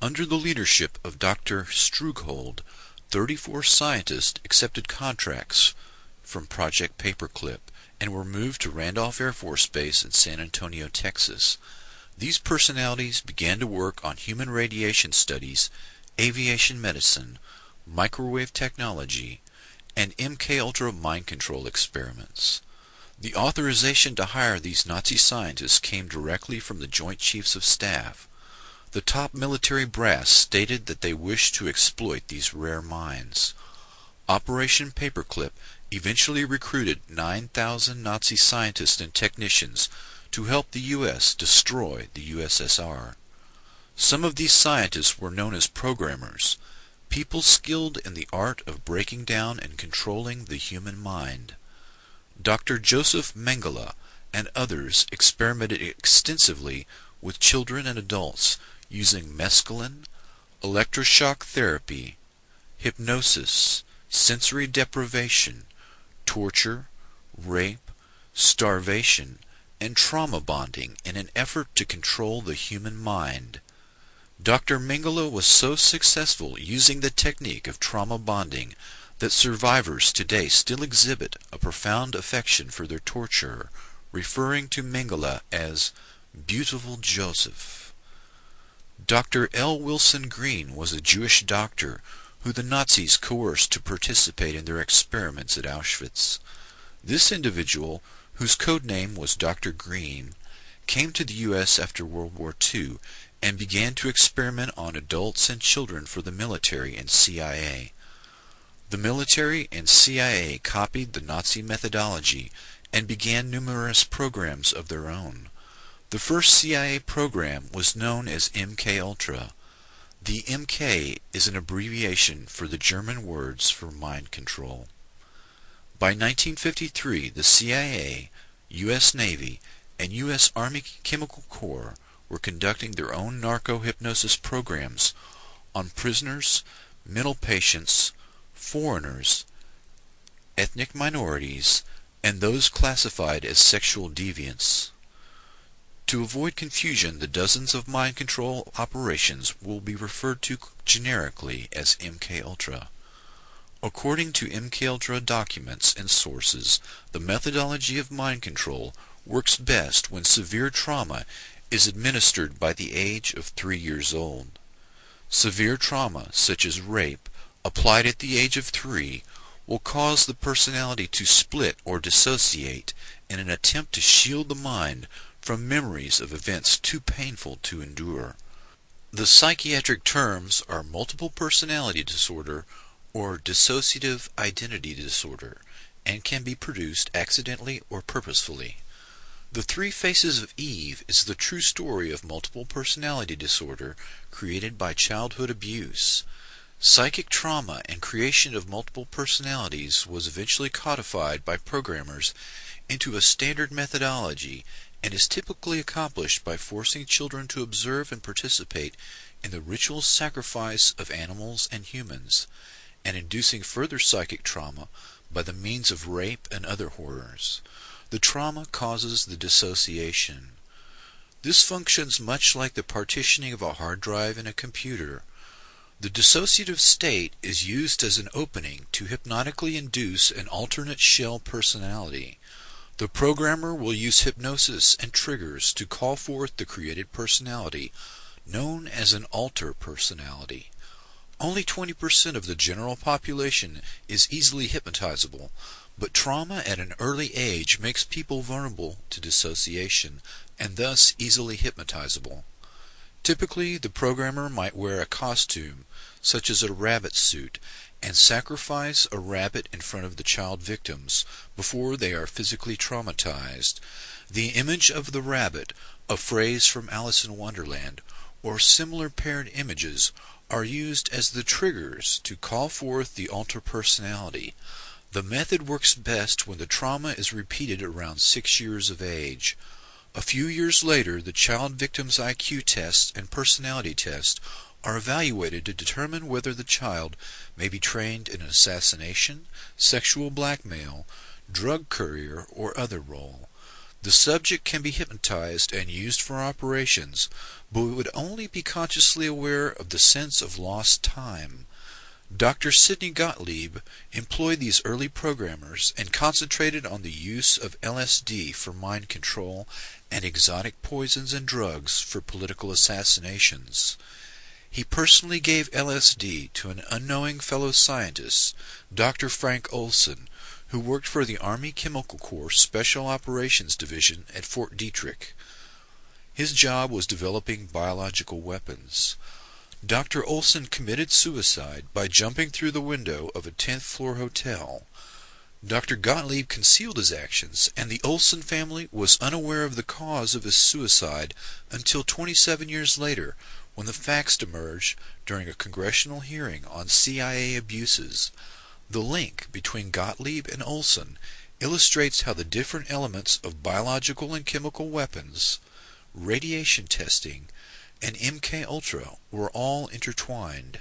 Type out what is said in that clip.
Under the leadership of Dr. Strughold, 34 scientists accepted contracts from Project Paperclip and were moved to Randolph Air Force Base in San Antonio, Texas. These personalities began to work on human radiation studies, aviation medicine, microwave technology, and MKUltra mind control experiments. The authorization to hire these Nazi scientists came directly from the Joint Chiefs of Staff. The top military brass stated that they wished to exploit these rare minds. Operation Paperclip eventually recruited 9,000 Nazi scientists and technicians to help the U.S. destroy the USSR. Some of these scientists were known as programmers, people skilled in the art of breaking down and controlling the human mind. Dr. Joseph Mengele and others experimented extensively with children and adults using mescaline, electroshock therapy, hypnosis, sensory deprivation, torture, rape, starvation, and trauma bonding in an effort to control the human mind. Dr. Mengele was so successful using the technique of trauma bonding that survivors today still exhibit a profound affection for their torturer, referring to Mengele as Beautiful Joseph. Dr. L. Wilson Green was a Jewish doctor who the Nazis coerced to participate in their experiments at Auschwitz. This individual, whose code name was Dr. Green, came to the U.S. after World War II and began to experiment on adults and children for the military and CIA. The military and CIA copied the Nazi methodology and began numerous programs of their own. The first CIA program was known as MKUltra. The MK is an abbreviation for the German words for mind control. By 1953, the CIA, U.S. Navy, and U.S. Army Chemical Corps were conducting their own narco-hypnosis programs on prisoners, mental patients, foreigners, ethnic minorities, and those classified as sexual deviants. To avoid confusion, the dozens of mind control operations will be referred to generically as MKUltra. According to MKUltra documents and sources, the methodology of mind control works best when severe trauma is administered by the age of 3 years old. Severe trauma, such as rape, applied at the age of 3, will cause the personality to split or dissociate in an attempt to shield the mind from memories of events too painful to endure. The psychiatric terms are multiple personality disorder or dissociative identity disorder, and can be produced accidentally or purposefully. The Three Faces of Eve is the true story of multiple personality disorder created by childhood abuse. Psychic trauma and creation of multiple personalities was eventually codified by programmers into a standard methodology and is typically accomplished by forcing children to observe and participate in the ritual sacrifice of animals and humans, and inducing further psychic trauma by the means of rape and other horrors. The trauma causes the dissociation. This functions much like the partitioning of a hard drive in a computer. The dissociative state is used as an opening to hypnotically induce an alternate shell personality. The programmer will use hypnosis and triggers to call forth the created personality, known as an alter personality. Only 20% of the general population is easily hypnotizable, but trauma at an early age makes people vulnerable to dissociation and thus easily hypnotizable. Typically, the programmer might wear a costume, such as a rabbit suit, and sacrifice a rabbit in front of the child victims before they are physically traumatized. The image of the rabbit, a phrase from Alice in Wonderland, or similar paired images are used as the triggers to call forth the alter personality. The method works best when the trauma is repeated around 6 years of age. A few years later, the child victim's IQ test and personality test are evaluated to determine whether the child may be trained in assassination, sexual blackmail, drug courier, or other role. The subject can be hypnotized and used for operations, but would only be consciously aware of the sense of lost time. Dr. Sidney Gottlieb employed these early programmers and concentrated on the use of LSD for mind control and exotic poisons and drugs for political assassinations. He personally gave LSD to an unknowing fellow scientist, Dr. Frank Olson, who worked for the Army Chemical Corps Special Operations Division at Fort Detrick. His job was developing biological weapons. Dr. Olson committed suicide by jumping through the window of a 10th floor hotel. Dr. Gottlieb concealed his actions, and the Olson family was unaware of the cause of his suicide until 27 years later, when the facts emerged during a congressional hearing on CIA abuses. The link between Gottlieb and Olson illustrates how the different elements of biological and chemical weapons, radiation testing, and MK Ultra were all intertwined.